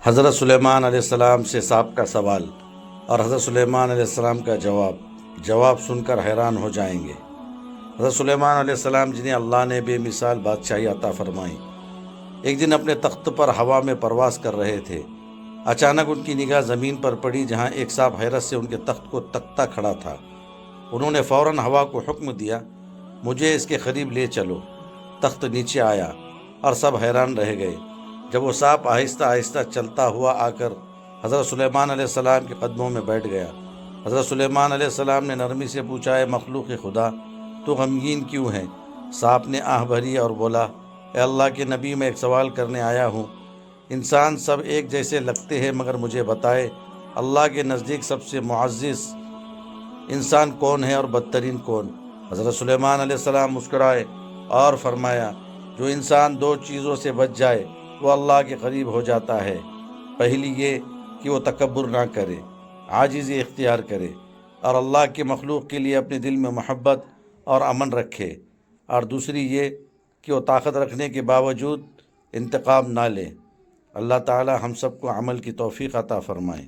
حضرت سلیمان علیہ السلام سے سانپ کا سوال اور حضرت سلیمان علیہ السلام کا جواب سن کر حیران ہو جائیں گے۔ حضرت سلیمان علیہ السلام جنہیں اللہ نے بے مثال بادشاہی عطا فرمائی، ایک دن اپنے تخت پر ہوا میں پرواز کر رہے تھے۔ اچانک ان کی نگاہ زمین پر پڑی جہاں ایک سانپ حیرت سے ان کے تخت کو تکتا کھڑا تھا۔ انہوں نے فوراً ہوا کو حکم دیا، مجھے اس کے قریب لے چلو۔ تخت نیچے آیا اور سب حیران رہ گئے جب وہ سانپ آہستہ آہستہ چلتا ہوا آ کر حضرت سلیمان علیہ السلام کے قدموں میں بیٹھ گیا۔ حضرت سلیمان علیہ السلام نے نرمی سے پوچھا، اے مخلوق خدا، تو غمگین کیوں ہے؟ سانپ نے آہ بھری اور بولا، اے اللہ کے نبی، میں ایک سوال کرنے آیا ہوں۔ انسان سب ایک جیسے لگتے ہیں، مگر مجھے بتائے اللہ کے نزدیک سب سے معزز انسان کون ہے اور بدترین کون؟ حضرت سلیمان علیہ السلام مسکرائے اور فرمایا، جو انسان دو چیزوں سے بچ جائے وہ اللہ کے قریب ہو جاتا ہے۔ پہلی یہ کہ وہ تکبر نہ کرے، عاجزی اختیار کرے اور اللہ کے مخلوق کے لیے اپنے دل میں محبت اور امن رکھے، اور دوسری یہ کہ وہ طاقت رکھنے کے باوجود انتقام نہ لے۔ اللہ تعالی ہم سب کو عمل کی توفیق عطا فرمائے۔